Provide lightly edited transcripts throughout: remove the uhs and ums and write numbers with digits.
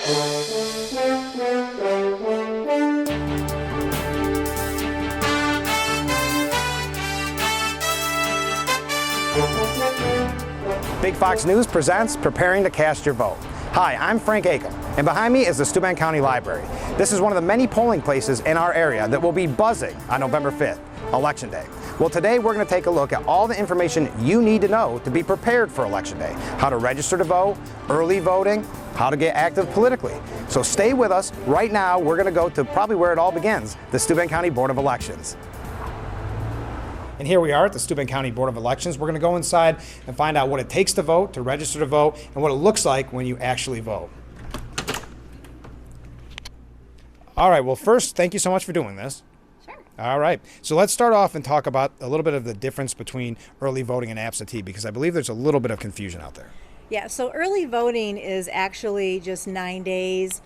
Big Fox News presents Preparing to Cast Your Vote. Hi, I'm Frank Akem, and behind me is the Steuben County Library. This is one of the many polling places in our area that will be buzzing on November 5th, Election Day. Well, today we're going to take a look at all the information you need to know to be prepared for Election Day. How to register to vote, early voting, how to get active politically. So stay with us. Right now, we're going to go to probably where it all begins, the Steuben County Board of Elections. And here we are at the Steuben County Board of Elections. We're going to go inside and find out what it takes to vote, to register to vote, and what it looks like when you actually vote. All right, well, first, thank you so much for doing this. Sure. All right, so let's start off and talk about a little bit of the difference between early voting and absentee, because I believe there's a little bit of confusion out there. Yeah, so early voting is actually just 9 days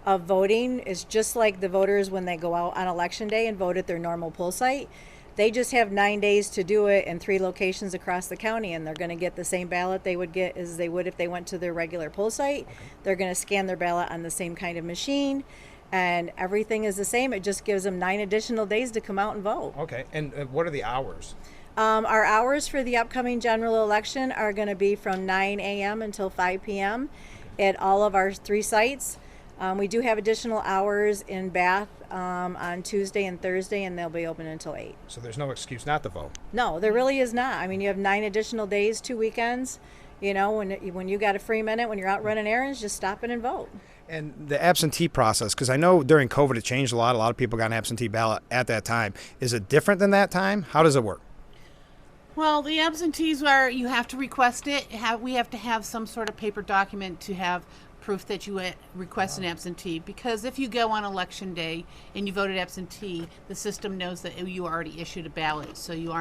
of voting. It's just like the voters when they go out on Election Day and vote at their normal poll site. They just have 9 days to do it in 3 locations across the county, and they're going to get the same ballot they would get as they would if they went to their regular poll site. They're going to scan their ballot on the same kind of machine, and everything is the same. It just gives them 9 additional days to come out and vote. Okay, and what are the hours? Our hours for the upcoming general election are going to be from 9 a.m. until 5 p.m. at all of our 3 sites. We do have additional hours in Bath on Tuesday and Thursday, and they'll be open until 8. So there's no excuse not to vote. No, there really is not. I mean, you have 9 additional days, 2 weekends. You know, when you got a free minute, when you're out running errands, just stop in and vote. And the absentee process, because I know during COVID it changed a lot. A lot of people got an absentee ballot at that time. Is it different than that time? How does it work? Well, the absentees are, you have to request it. We have to have some sort of paper document to have proof that you request an absentee, because if you go on Election Day and you voted absentee, the system knows that you already issued a ballot, so you'll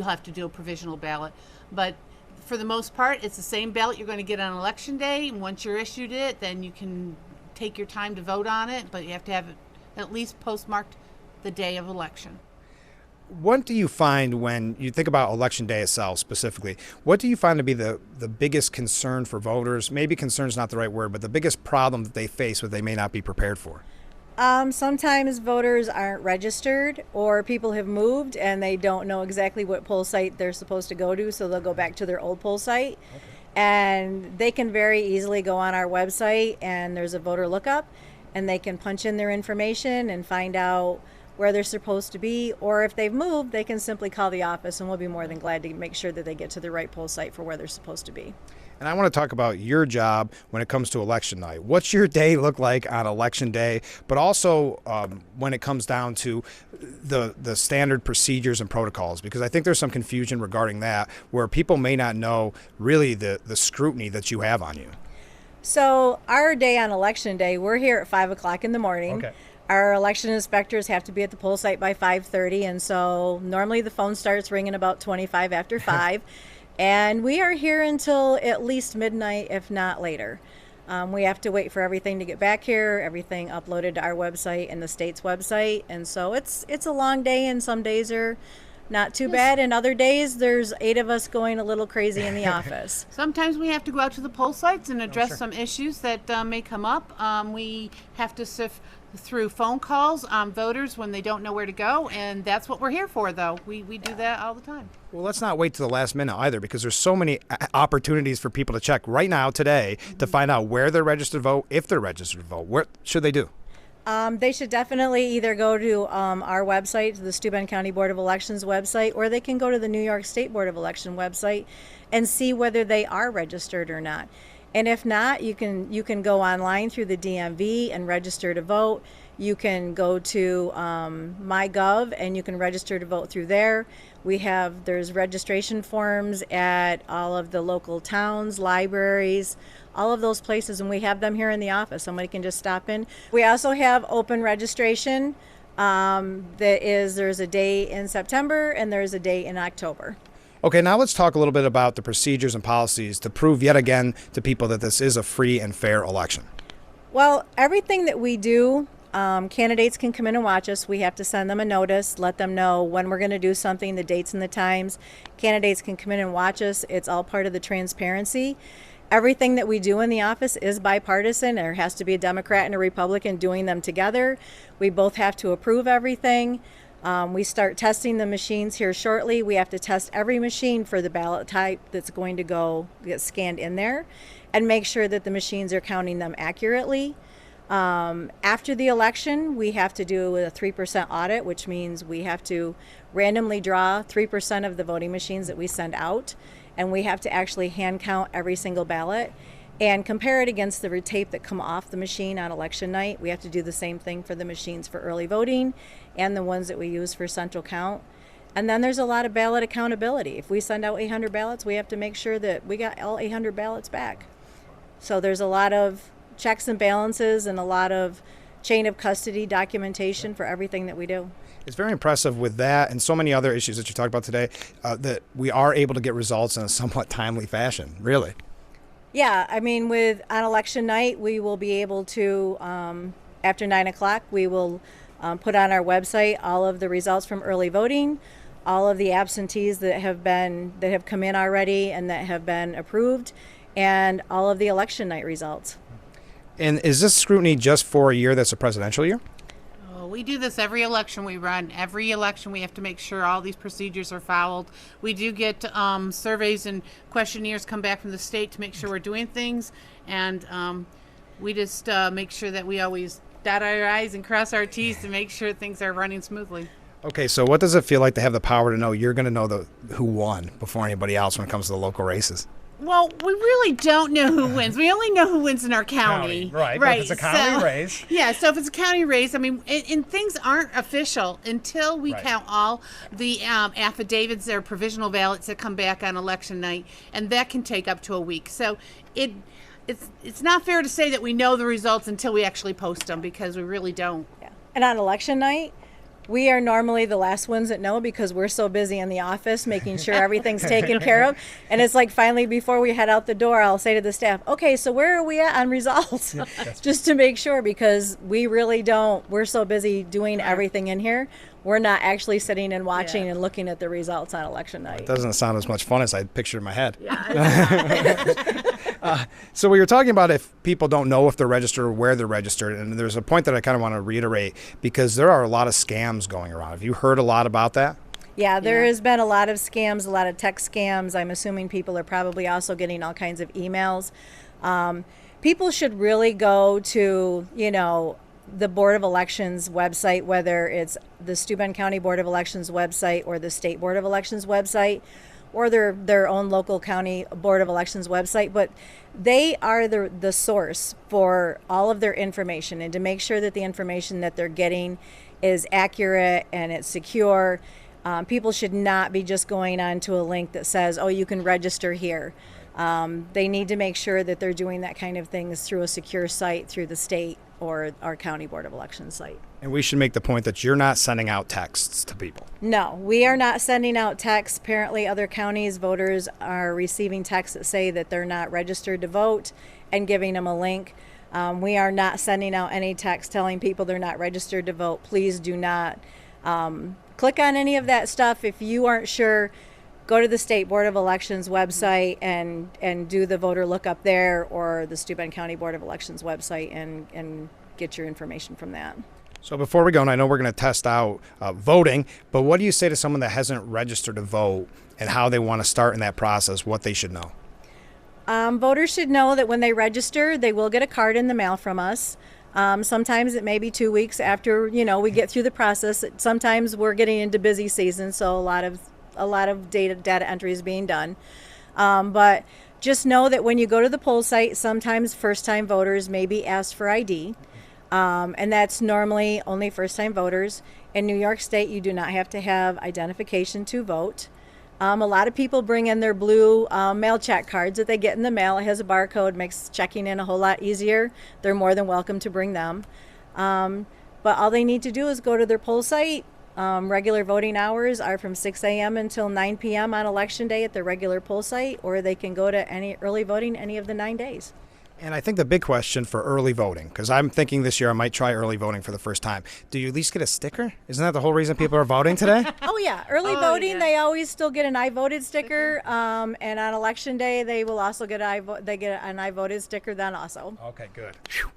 have to do a provisional ballot. But for the most part, it's the same ballot you're going to get on Election Day, and once you're issued it, then you can take your time to vote on it, but you have to have it at least postmarked the day of election. What do you find when you think about Election Day itself specifically? What do you find to be the biggest concern for voters? Maybe concern is not the right word, but the biggest problem that they face that they may not be prepared for? Sometimes voters aren't registered, or people have moved and they don't know exactly what poll site they're supposed to go to, so they'll go back to their old poll site. Okay. And they can very easily go on our website, and there's a voter lookup, and they can punch in their information and find out where they're supposed to be, or if they've moved, they can simply call the office, and we'll be more than glad to make sure that they get to the right poll site for where they're supposed to be. And I want to talk about your job when it comes to election night. What's your day look like on Election Day, but also when it comes down to the standard procedures and protocols? Because I think there's some confusion regarding that, where people may not know really the scrutiny that you have on you. So our day on Election Day, we're here at 5 o'clock in the morning. Okay. Our election inspectors have to be at the poll site by 5:30, and so normally the phone starts ringing about 25 after 5, and we are here until at least midnight, if not later. We have to wait for everything to get back here, everything uploaded to our website and the state's website, and so it's a long day, and some days are not too bad, and other days there's 8 of us going a little crazy in the office. Sometimes we have to go out to the poll sites and address some issues that may come up. We have to sift through phone calls on voters when they don't know where to go, and that's what we're here for, though. We do that all the time. Well, let's not wait to the last minute either, because there's so many opportunities for people to check right now today to find out where they're registered to vote, if they're registered to vote. What should they do? They should definitely either go to our website, the Steuben County Board of Elections website, or they can go to the New York State Board of Election website and see whether they are registered or not. And if not, you can go online through the DMV and register to vote. You can go to MyGov and you can register to vote through there. There's registration forms at all of the local towns, libraries, all of those places, and we have them here in the office. Somebody can just stop in. We also have open registration. There's a day in September and there's a day in October. Okay, now let's talk a little bit about the procedures and policies to prove yet again to people that this is a free and fair election. Well, everything that we do, candidates can come in and watch us. We have to send them a notice, let them know when we're going to do something, the dates and the times. Candidates can come in and watch us. It's all part of the transparency. Everything that we do in the office is bipartisan. There has to be a Democrat and a Republican doing them together. We both have to approve everything. We start testing the machines here shortly. We have to test every machine for the ballot type that's going to get scanned in there, and make sure that the machines are counting them accurately. After the election, we have to do a 3% audit, which means we have to randomly draw 3% of the voting machines that we send out, and we have to actually hand count every single ballot and compare it against the tape that come off the machine on election night. We have to do the same thing for the machines for early voting and the ones that we use for central count. And then there's a lot of ballot accountability. If we send out 800 ballots, we have to make sure that we got all 800 ballots back. So there's a lot of checks and balances and a lot of chain of custody documentation for everything that we do. It's very impressive with that and so many other issues that you talked about today, that we are able to get results in a somewhat timely fashion, really. Yeah, I mean, on election night, we will be able to, after 9 o'clock, we will put on our website all of the results from early voting, all of the absentees that have come in already and that have been approved, and all of the election night results. And is this scrutiny just for a year that's a presidential year? We do this every election we run. Every election we have to make sure all these procedures are followed. We do get surveys and questionnaires come back from the state to make sure we're doing things. And we just make sure that we always dot our I's and cross our T's to make sure things are running smoothly. Okay, so what does it feel like to have the power to know you're going to know who won before anybody else when it comes to the local races? Well, we really don't know who wins. We only know who wins in our county. Right. But if it's a county race. Yeah, so if it's a county race, I mean, and things aren't official until we count all the affidavits or provisional ballots that come back on election night, and that can take up to a week. So it's not fair to say that we know the results until we actually post them, because we really don't. Yeah. And on election night, we are normally the last ones that know, because we're so busy in the office making sure everything's taken care of. And it's like, finally, before we head out the door, I'll say to the staff, okay, so where are we at on results? Just to make sure, because we really don't, we're so busy doing everything in here. We're not actually sitting and watching and looking at the results on election night. It doesn't sound as much fun as I pictured in my head. Yeah. So we were talking about if people don't know if they're registered or where they're registered, and there's a point that I kind of want to reiterate, because there are a lot of scams going around. Have you heard a lot about that? Yeah, there has been a lot of scams, a lot of text scams. I'm assuming people are probably also getting all kinds of emails. People should really go to, the Board of Elections website, whether it's the Steuben County Board of Elections website or the State Board of Elections website, or their own local county Board of Elections website, but they are the source for all of their information, and to make sure that the information that they're getting is accurate and it's secure. People should not be just going on to a link that says, oh, you can register here. They need to make sure that they're doing that kind of things through a secure site, through the state or our county Board of Elections site. And we should make the point that you're not sending out texts to people. No, we are not sending out texts. Apparently other counties, voters are receiving texts that say that they're not registered to vote and giving them a link. We are not sending out any text telling people they're not registered to vote. Please do not click on any of that stuff. If you aren't sure, go to the State Board of Elections website and do the voter lookup there, or the Steuben County Board of Elections website and get your information from that. So before we go, and I know we're going to test out voting, but what do you say to someone that hasn't registered to vote and how they want to start in that process, what they should know? Voters should know that when they register, they will get a card in the mail from us. Sometimes it may be 2 weeks after, we get through the process. Sometimes we're getting into busy season, so a lot of data entry is being done. But just know that when you go to the poll site, sometimes first-time voters may be asked for ID. And that's normally only first-time voters. In New York State, you do not have to have identification to vote. A lot of people bring in their blue mail check cards that they get in the mail. It has a barcode, makes checking in a whole lot easier. They're more than welcome to bring them. But all they need to do is go to their poll site. Regular voting hours are from 6 a.m. until 9 p.m. on Election Day at the regular poll site, or they can go to any early voting any of the 9 days. And I think the big question for early voting, because I'm thinking this year I might try early voting for the first time. Do you at least get a sticker? Isn't that the whole reason people are voting today? Oh yeah, early voting. They always still get an I voted sticker, and on election day they will also get an I voted sticker then also. Okay, good. Whew.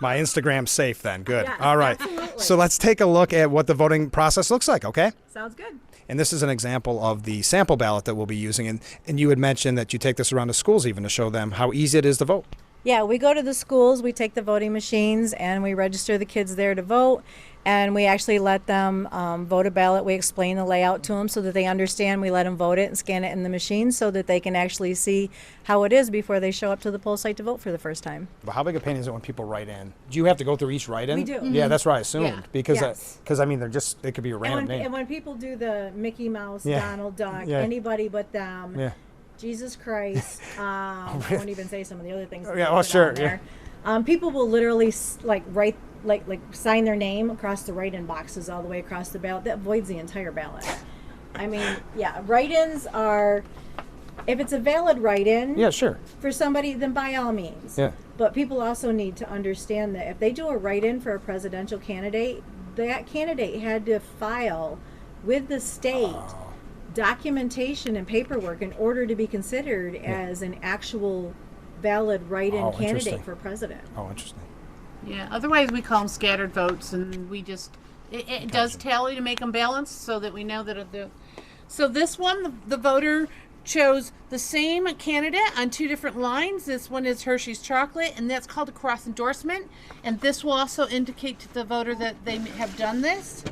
My Instagram's safe then. Good. Yes, All right. absolutely. So let's take a look at what the voting process looks like, okay? Sounds good. And this is an example of the sample ballot that we'll be using. And you had mentioned that you take this around to schools even to show them how easy it is to vote. Yeah, we go to the schools, we take the voting machines, and we register the kids there to vote. And we actually let them vote a ballot. We explain the layout to them so that they understand. We let them vote it and scan it in the machine so that they can actually see how it is before they show up to the poll site to vote for the first time. But how big a pain is it when people write in? Do you have to go through each write-in? We do. Mm-hmm. Yeah, that's what I assumed. Yeah. Because Yes. I mean, it could be a random name. And when people do the Mickey Mouse, Yeah. Donald Duck, Yeah. anybody but them, Yeah. Jesus Christ, I won't even say some of the other things. that Yeah, they oh, put sure, on there. People will literally write sign their name across the write-in boxes all the way across the ballot. That voids the entire ballot. I mean, yeah, write-ins are, if it's a valid write-in Yeah, sure. for somebody, then by all means. Yeah. But people also need to understand that if they do a write-in for a presidential candidate, that candidate had to file with the state documentation and paperwork in order to be considered as an actual valid write-in Oh, interesting. candidate for president. Oh, interesting. Yeah. Otherwise, we call them scattered votes, and we just it does tally to make them balanced, so that we know that So this one, the voter chose the same candidate on two different lines. This one is Hershey's chocolate, and that's called a cross endorsement. And this will also indicate to the voter that they have done this.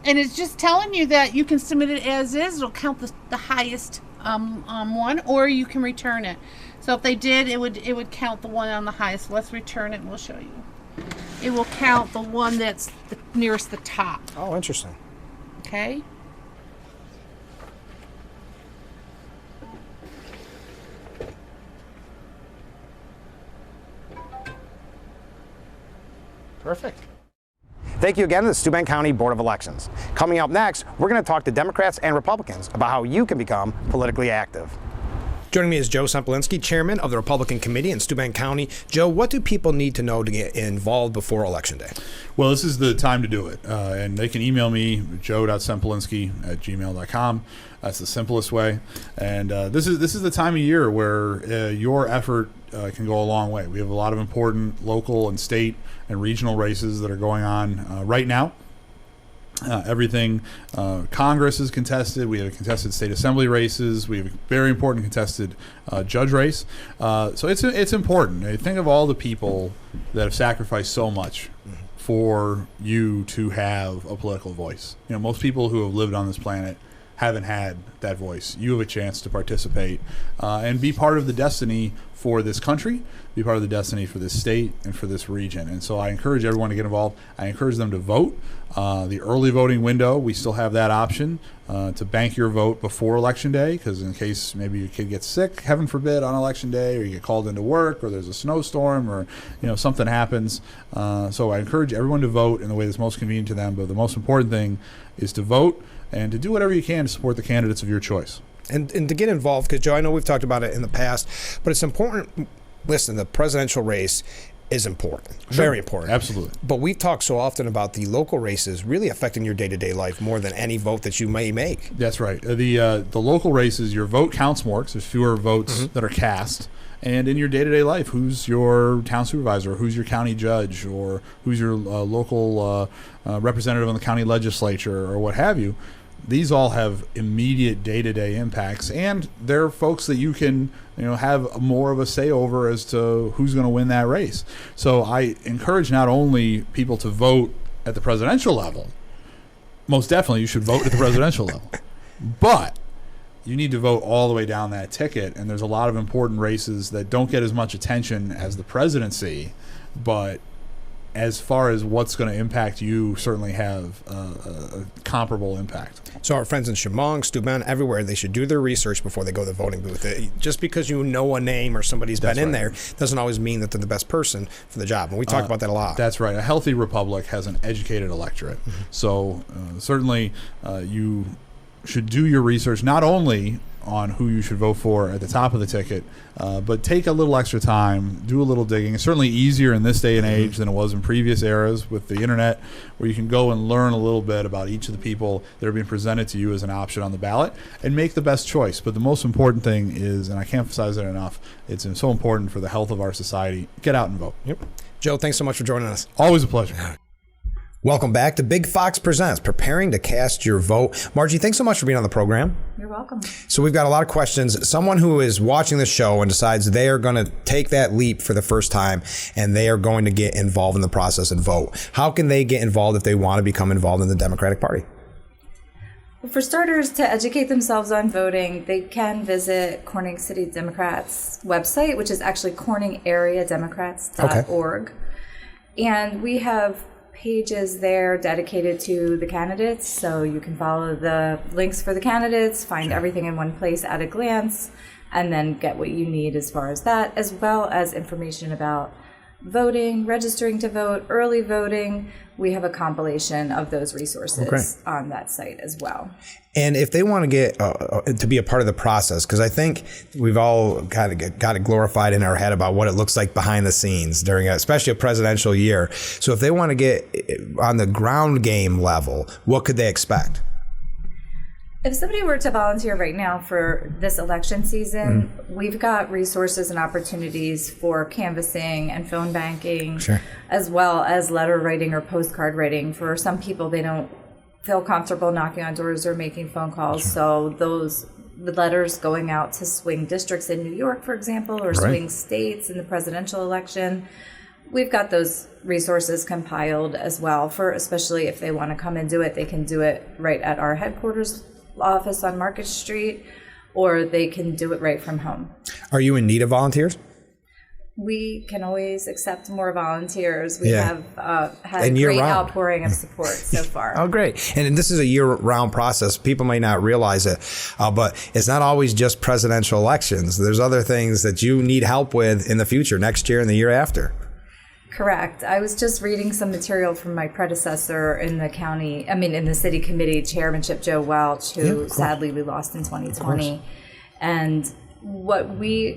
And it's just telling you that you can submit it as is. It'll count the highest one, or you can return it. So if they did, it would count the one on the highest. Let's return it, and we'll show you. It will count the one that's the nearest the top. Oh, interesting. Okay. Perfect. Thank you again to the Steuben County Board of Elections. Coming up next, we're going to talk to Democrats and Republicans about how you can become politically active. Joining me is Joe Sempolinski, chairman of the Republican Committee in Steuben County. Joe, what do people need to know to get involved before Election Day? Well, this is the time to do it. And they can email me, joe.sempolinski@gmail.com. That's the simplest way. And this is the time of year where your effort can go a long way. We have a lot of important local and state and regional races that are going on right now. Everything, Congress is contested. We have contested state assembly races. We have a very important contested judge race. So it's important. Think of all the people that have sacrificed so much for you to have a political voice. You know, most people who have lived on this planet haven't had that voice. You have a chance to participate and be part of the destiny for this country, be part of the destiny for this state and for this region. And so I encourage everyone to get involved. I encourage them to vote. The early voting window, we still have that option to bank your vote before Election Day, because in case maybe your kid gets sick, heaven forbid, on Election Day, or you get called into work, or there's a snowstorm, or something happens. So I encourage everyone to vote in the way that's most convenient to them. But the most important thing is to vote and to do whatever you can to support the candidates of your choice. And to get involved, because Joe, I know we've talked about it in the past, but it's important. Listen, the presidential race is important, very important. Absolutely. But we've talked so often about the local races really affecting your day-to-day life more than any vote that you may make. That's right. The local races, your vote counts more because there's fewer votes that are cast. And in your day-to-day life, who's your town supervisor, who's your county judge, or who's your local representative on the county legislature, or what have you. These all have immediate day-to-day impacts, and they're folks that you can have more of a say over as to who's going to win that race. So I encourage not only people to vote at the presidential level, most definitely you should vote at the presidential level, but you need to vote all the way down that ticket, and there's a lot of important races that don't get as much attention as the presidency, but as far as what's going to impact you, certainly have a comparable impact. So our friends in Chemung, Steuben, everywhere, they should do their research before they go to the voting booth. Just because you know a name or somebody's been in there doesn't always mean that they're the best person for the job. And we talk about that a lot. That's right. A healthy republic has an educated electorate. So certainly you should do your research not only on who you should vote for at the top of the ticket, but take a little extra time, do a little digging. It's certainly easier in this day and age than it was in previous eras with the internet, where you can go and learn a little bit about each of the people that are being presented to you as an option on the ballot and make the best choice. But the most important thing is, and I can't emphasize it enough, it's so important for the health of our society, get out and vote. Yep. Joe, thanks so much for joining us. Always a pleasure. Welcome back to Big Fox Presents, Preparing to Cast Your Vote. Margie, thanks so much for being on the program. You're welcome. So we've got a lot of questions. Someone who is watching the show and decides they are going to take that leap for the first time and they are going to get involved in the process and vote. How can they get involved if they want to become involved in the Democratic Party? Well, for starters, to educate themselves on voting, they can visit Corning City Democrats' website, which is actually corningareademocrats.org. And we have pages there dedicated to the candidates, so you can follow the links for the candidates, find everything in one place at a glance, and then get what you need as far as that, as well as information about voting, registering to vote, early voting. We have a compilation of those resources on that site as well. And if they want to get to be a part of the process, because I think we've all got it glorified in our head about what it looks like behind the scenes during, especially a presidential year. So if they want to get on the ground game level, what could they expect? If somebody were to volunteer right now for this election season, we've got resources and opportunities for canvassing and phone banking, as well as letter writing or postcard writing. For some people, they don't feel comfortable knocking on doors or making phone calls, so the letters going out to swing districts in New York, for example, or swing states in the presidential election, we've got those resources compiled as well, for especially if they want to come and do it, they can do it right at our headquarters office on Market Street, or they can do it right from home. Are you in need of volunteers? We can always accept more volunteers. We have had And a great year-round. outpouring of support so far. Oh, great. And this is a year-round process. People may not realize it, but it's not always just presidential elections. There's other things that you need help with in the future, next year and the year after. Correct. I was just reading some material from my predecessor in the city committee chairmanship, Joe Welch, who sadly we lost in 2020. And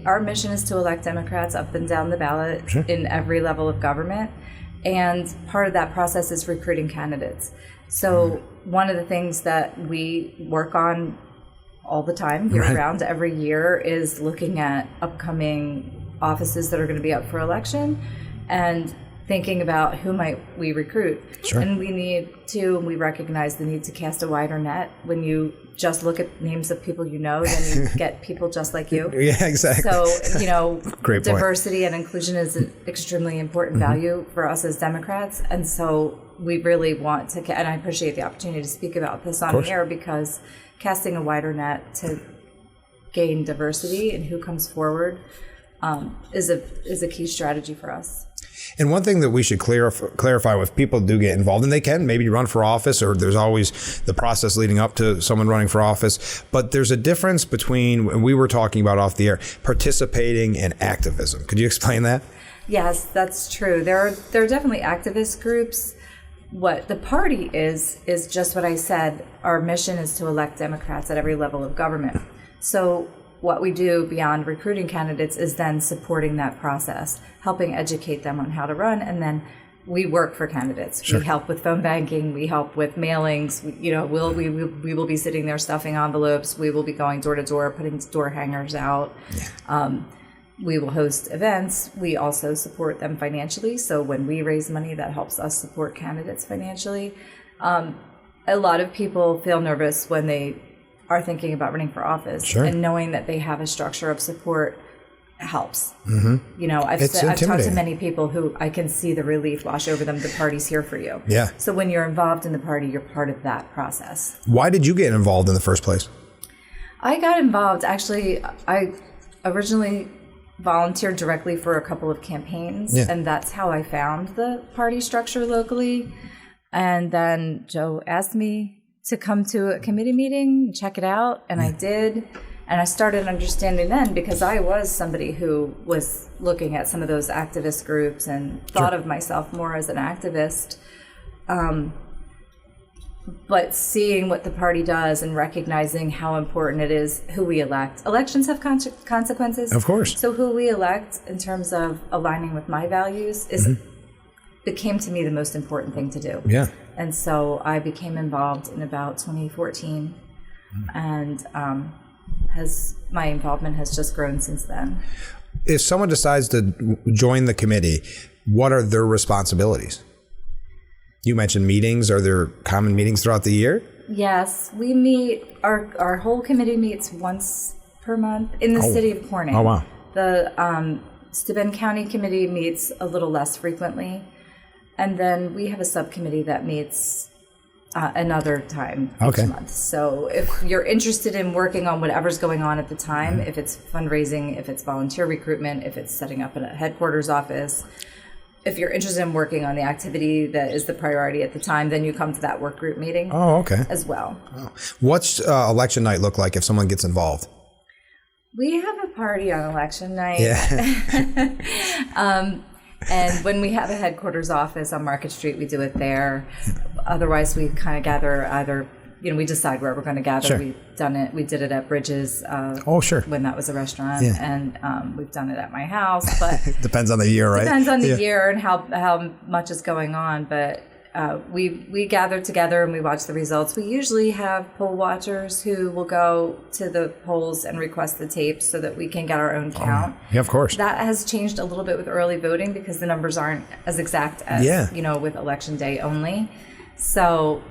our mission is to elect Democrats up and down the ballot in every level of government. And part of that process is recruiting candidates. So one of the things that we work on all the time, year round, every year, is looking at upcoming offices that are going to be up for election and thinking about who might we recruit. And we recognize the need to cast a wider net. When you just look at names of people you know, then you get people just like you. Yeah, exactly. So, Great point. diversity and inclusion is an extremely important value for us as Democrats. And so we really want to, and I appreciate the opportunity to speak about this on the air, because casting a wider net to gain diversity and who comes forward is a key strategy for us. And one thing that we should clarify with people do get involved, and they can maybe run for office, or there's always the process leading up to someone running for office, but there's a difference between, when we were talking about off the air, participating and activism. Could you explain that? Yes, that's true. There are definitely activist groups. What the party is just what I said. Our mission is to elect Democrats at every level of government. So what we do beyond recruiting candidates is then supporting that process, helping educate them on how to run, and then we work for candidates. We help with phone banking, we help with mailings. We will be sitting there stuffing envelopes. We will be going door to door, putting door hangers out. We will host events. We also support them financially. So when we raise money, that helps us support candidates financially. A lot of people feel nervous when they are thinking about running for office, and knowing that they have a structure of support helps. I've talked to many people who I can see the relief wash over them. The party's here for you. So when you're involved in the party, you're part of that process. Why did you get involved in the first place? I got involved, actually, I originally volunteered directly for a couple of campaigns, and that's how I found the party structure locally. And then Joe asked me to come to a committee meeting, check it out, and I did. And I started understanding then, because I was somebody who was looking at some of those activist groups and thought of myself more as an activist. but seeing what the party does and recognizing how important it is who we elect. Elections have consequences. Of course. So who we elect in terms of aligning with my values became to me the most important thing to do. Yeah. And so I became involved in about 2014, and my involvement has just grown since then. If someone decides to join the committee, what are their responsibilities? You mentioned meetings. Are there common meetings throughout the year? Yes, we meet, our whole committee meets once per month in the city of Corning. Oh, wow. The Steuben County Committee meets a little less frequently. And then we have a subcommittee that meets another time each month. So if you're interested in working on whatever's going on at the time, if it's fundraising, if it's volunteer recruitment, if it's setting up a headquarters office, if you're interested in working on the activity that is the priority at the time, then you come to that work group meeting as well. Oh. What's election night look like if someone gets involved? We have a party on election night. Yeah. And when we have a headquarters office on Market Street, we do it there. Otherwise, we kind of gather either, we decide where we're going to gather. Sure. We did it at Bridges. Sure. When that was a restaurant. Yeah. And we've done it at my house. But Depends on the year, right? Depends on the year and how much is going on. But we gather together and we watch the results. We usually have poll watchers who will go to the polls and request the tapes so that we can get our own count. Yeah, of course. That has changed a little bit with early voting because the numbers aren't as exact as with election day only. So,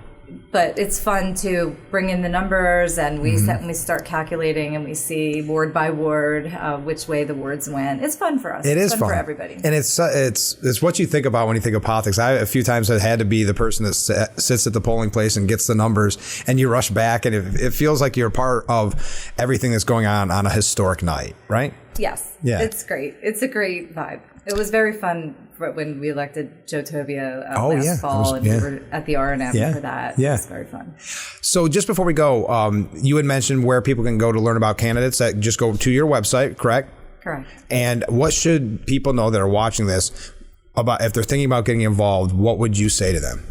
but it's fun to bring in the numbers, and we start calculating, and we see ward by ward which way the wards went. It's fun for us. It's fun for everybody, and it's what you think about when you think of politics. A few times I had to be the person that sits at the polling place and gets the numbers, and you rush back, and it feels like you're part of everything that's going on a historic night, right? Yes. Yeah. It's great. It's a great vibe. It was very fun when we elected Joe Tobia last fall, and we were at the R&M for that. Yeah. It was very fun. So just before we go, you had mentioned where people can go to learn about candidates. That just go to your website, correct? Correct. And what should people know that are watching this about if they're thinking about getting involved? What would you say to them?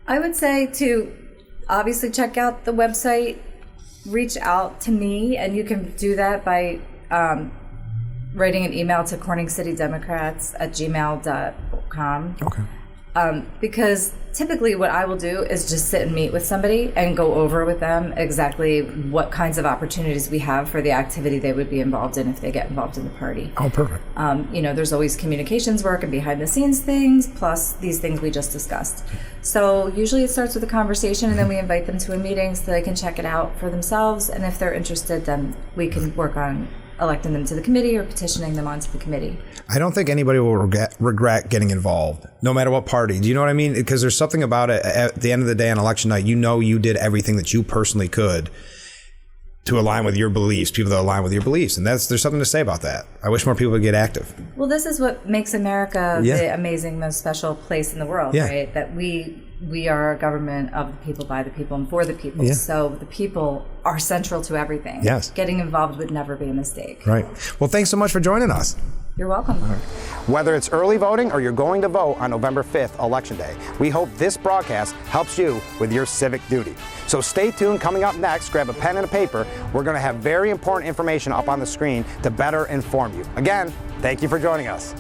I would say to obviously check out the website, reach out to me, and you can do that by writing an email to corningscitydemocrats@gmail.com. Okay. Because typically what I will do is just sit and meet with somebody and go over with them exactly what kinds of opportunities we have for the activity they would be involved in if they get involved in the party. Oh, perfect. There's always communications work and behind the scenes things, plus these things we just discussed. So usually it starts with a conversation, and then we invite them to a meeting so they can check it out for themselves. And if they're interested, then we can work on electing them to the committee or petitioning them onto the committee. I don't think anybody will regret getting involved, no matter what party. Do you know what I mean? Because there's something about it at the end of the day on election night, you did everything that you personally could to align with your beliefs, people that align with your beliefs. And there's something to say about that. I wish more people would get active. Well, this is what makes America the amazing, most special place in the world, right? That we are a government of the people, by the people, and for the people. So the people are central to everything. Yes. Getting involved would never be a mistake. Right. Well, thanks so much for joining us. You're welcome. Whether it's early voting or you're going to vote on November 5th, Election Day, we hope this broadcast helps you with your civic duty. So stay tuned. Coming up next, grab a pen and a paper. We're going to have very important information up on the screen to better inform you. Again, thank you for joining us.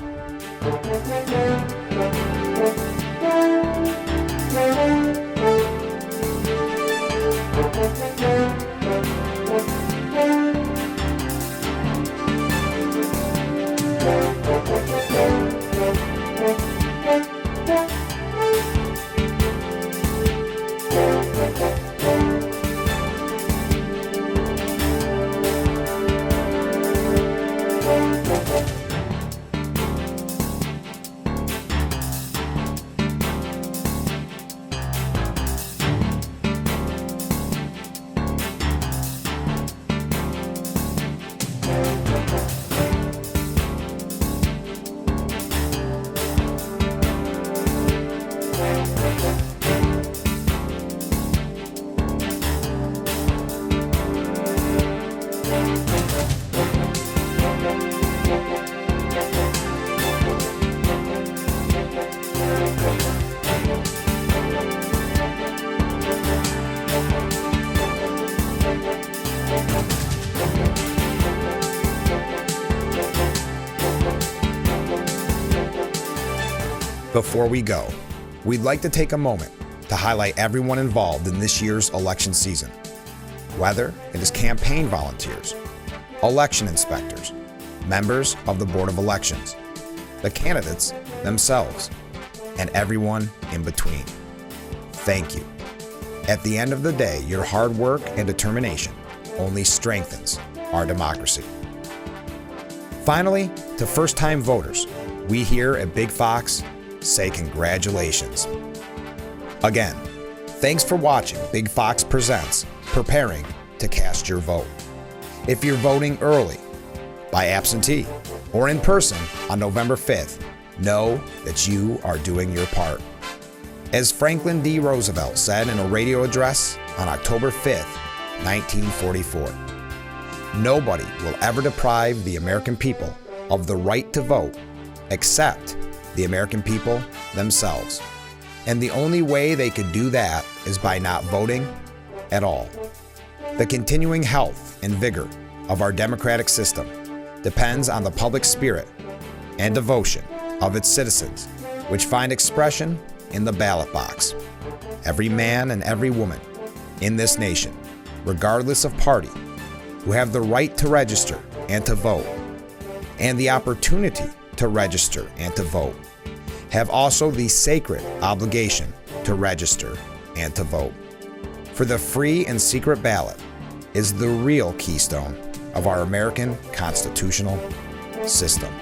Before we go, we'd like to take a moment to highlight everyone involved in this year's election season. Whether it is campaign volunteers, election inspectors, members of the Board of Elections, the candidates themselves, and everyone in between. Thank you. At the end of the day, your hard work and determination only strengthens our democracy. Finally, to first-time voters, we here at Big Fox say congratulations. Again, thanks for watching Big Fox Presents Preparing to Cast Your Vote. If you're voting early, by absentee, or in person on November 5th, know that you are doing your part. As Franklin D. Roosevelt said in a radio address on October 5th, 1944, nobody will ever deprive the American people of the right to vote except the American people themselves. And the only way they could do that is by not voting at all. The continuing health and vigor of our democratic system depends on the public spirit and devotion of its citizens, which find expression in the ballot box. Every man and every woman in this nation, regardless of party, who have the right to register and to vote, and the opportunity to register and to vote, have also the sacred obligation to register and to vote. For the free and secret ballot is the real keystone of our American constitutional system.